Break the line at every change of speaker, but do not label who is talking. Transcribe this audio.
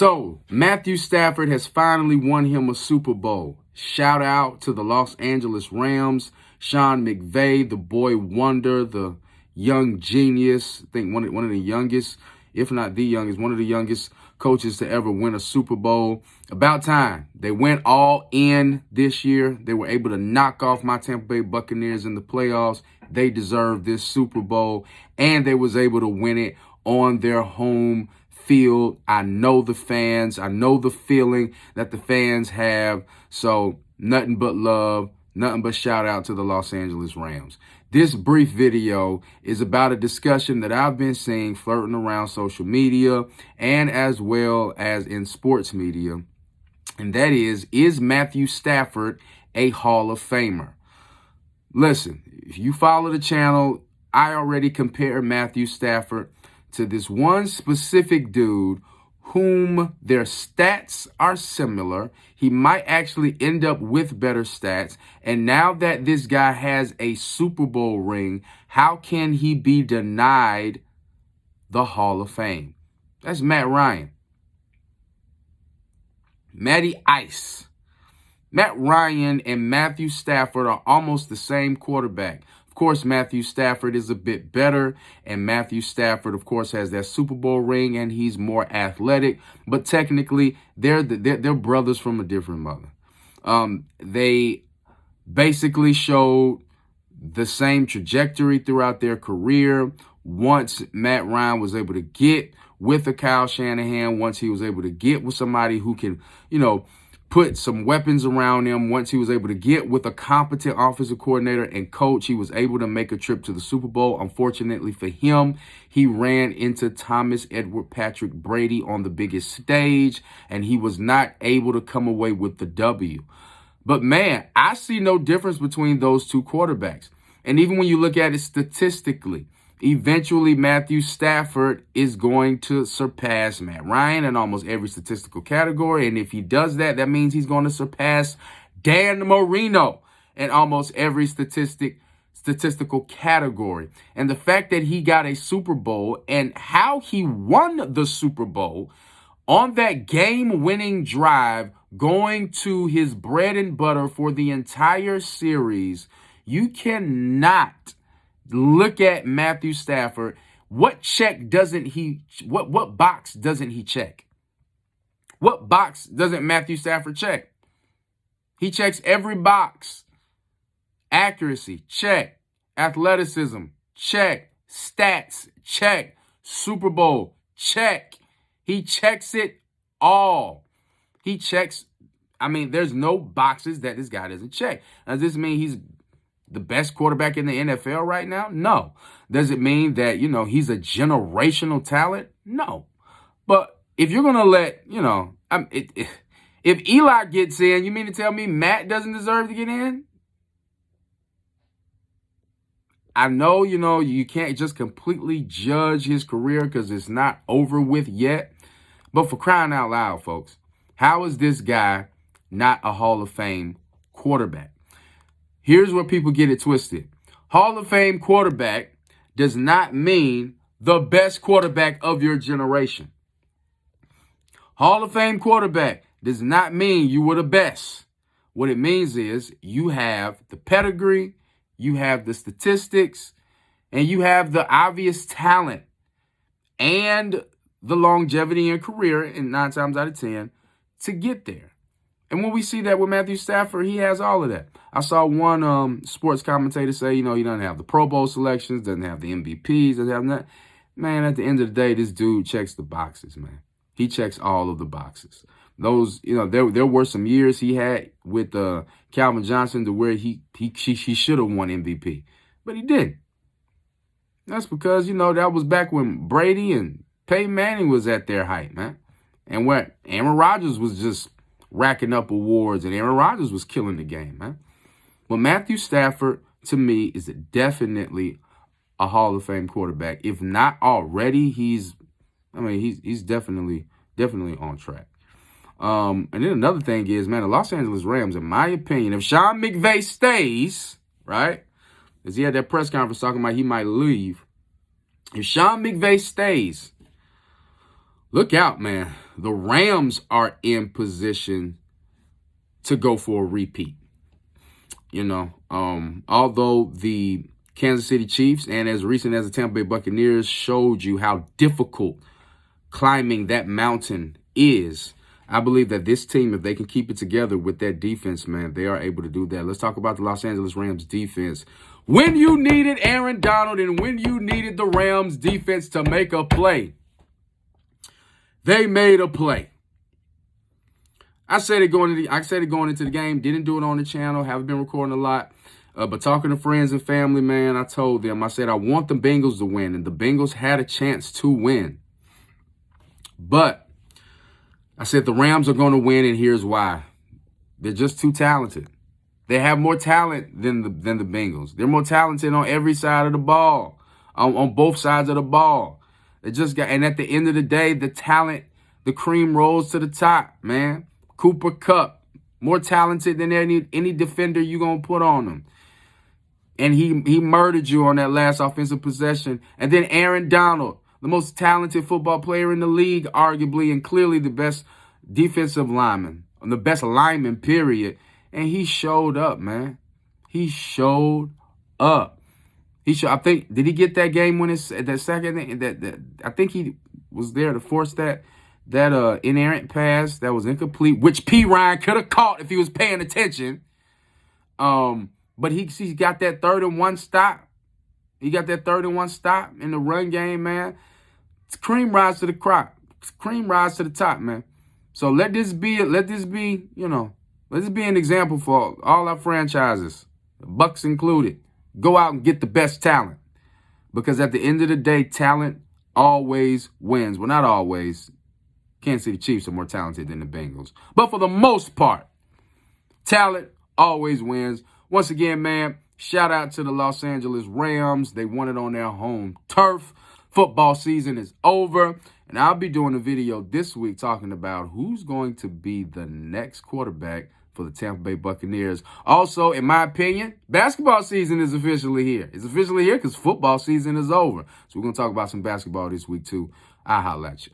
So, Matthew Stafford has finally won him a Super Bowl. Shout out to the Los Angeles Rams, Sean McVay, the boy wonder, the young genius. I think one of the youngest, if not the youngest, one of the youngest coaches to ever win a Super Bowl. About time. They went all in this year. They were able to knock off my Tampa Bay Buccaneers in the playoffs. They deserved this Super Bowl, and they was able to win it on their home field. I know the fans. I know the feeling that the fans have. So nothing but love, nothing but shout out to the Los Angeles Rams. This brief video is about a discussion that I've been seeing flirting around social media and as well as in sports media. And that is Matthew Stafford a Hall of Famer? Listen, if you follow the channel, I already compared Matthew Stafford to this one specific dude whom their stats are similar. He might actually end up with better stats. And now that this guy has a Super Bowl ring, how can he be denied the Hall of Fame? That's Matt Ryan. Matty Ice. Matt Ryan and Matthew Stafford are almost the same quarterback. Of course, Matthew Stafford is a bit better, and Matthew Stafford, of course, has that Super Bowl ring, and he's more athletic. But technically, they're brothers from a different mother. They basically showed the same trajectory throughout their career. Once Matt Ryan was able to get with a Kyle Shanahan, once he was able to get with somebody who can, put some weapons around him. Once he was able to get with a competent offensive coordinator and coach, he was able to make a trip to the Super Bowl. Unfortunately for him, he ran into Thomas Edward Patrick Brady on the biggest stage, and he was not able to come away with the W. But man, I see no difference between those two quarterbacks. And even when you look at it statistically, eventually Matthew Stafford is going to surpass Matt Ryan in almost every statistical category. And if he does that, that means he's going to surpass Dan Marino in almost every statistical category. And the fact that he got a Super Bowl and how he won the Super Bowl on that game-winning drive, going to his bread and butter for the entire series, you cannot look at Matthew Stafford. What box doesn't he check? What box doesn't Matthew Stafford check? He checks every box. Accuracy, check. Athleticism, check. Stats, check. Super Bowl, check. He checks it all. He checks, there's no boxes that this guy doesn't check. Does this mean he's the best quarterback in the NFL right now? No. Does it mean that, he's a generational talent? No. But if you're going to let, if Eli gets in, you mean to tell me Matt doesn't deserve to get in? I know, you can't just completely judge his career because it's not over with yet. But for crying out loud, folks, how is this guy not a Hall of Fame quarterback? Here's where people get it twisted. Hall of Fame quarterback does not mean the best quarterback of your generation. Hall of Fame quarterback does not mean you were the best. What it means is you have the pedigree, you have the statistics, and you have the obvious talent and the longevity in career, and 9 times out of 10, to get there. And when we see that with Matthew Stafford, he has all of that. I saw one sports commentator say, he doesn't have the Pro Bowl selections, doesn't have the MVPs, doesn't have that. Man, at the end of the day, this dude checks the boxes, man. He checks all of the boxes. Those, there were some years he had with Calvin Johnson to where he should have won MVP, but he didn't. That's because, that was back when Brady and Peyton Manning was at their height, man. And when Aaron Rodgers was just racking up awards, and Aaron Rodgers was killing the game, man. Well, Matthew Stafford, to me, is definitely a Hall of Fame quarterback. If not already, he's definitely on track. And then another thing is, man, the Los Angeles Rams, in my opinion, if Sean McVay stays, right, because he had that press conference talking about he might leave. If Sean McVay stays, Look out, man. The Rams are in position to go for a repeat. Although the Kansas City Chiefs and as recent as the Tampa Bay Buccaneers showed you how difficult climbing that mountain is, I believe that this team, if they can keep it together with that defense, man, they are able to do that. Let's talk about the Los Angeles Rams defense. When you needed Aaron Donald and when you needed the Rams defense to make a play, they made a play. I said it going into the game. Didn't do it on the channel. Haven't been recording a lot. But talking to friends and family, man, I told them, I said, I want the Bengals to win. And the Bengals had a chance to win. But I said the Rams are going to win, and here's why. They're just too talented. They have more talent than the Bengals. They're more talented on every side of the ball, on both sides of the ball. And at the end of the day, the talent, the cream rolls to the top, man. Cooper Kupp, more talented than any defender you're going to put on him. And he murdered you on that last offensive possession. And then Aaron Donald, the most talented football player in the league, arguably, and clearly the best defensive lineman, the best lineman, period. And he showed up, man. He showed up. I think, did he get that game when it's that second? I think he was there to force that inerrant pass that was incomplete, which P. Ryan could have caught if he was paying attention. But he got that 3rd-and-1 stop. He got that 3rd-and-1 stop in the run game, man. Cream rise to the crop. Cream rise to the top, man. So let this be an example for all our franchises, Bucks included. Go out and get the best talent. Because at the end of the day, talent always wins. Well, not always. Kansas City Chiefs are more talented than the Bengals. But for the most part, talent always wins. Once again, man, shout out to the Los Angeles Rams. They won it on their home turf. Football season is over. And I'll be doing a video this week talking about who's going to be the next quarterback for the Tampa Bay Buccaneers. Also, in my opinion, basketball season is officially here. It's officially here because football season is over. So we're going to talk about some basketball this week, too. I'll holla at you.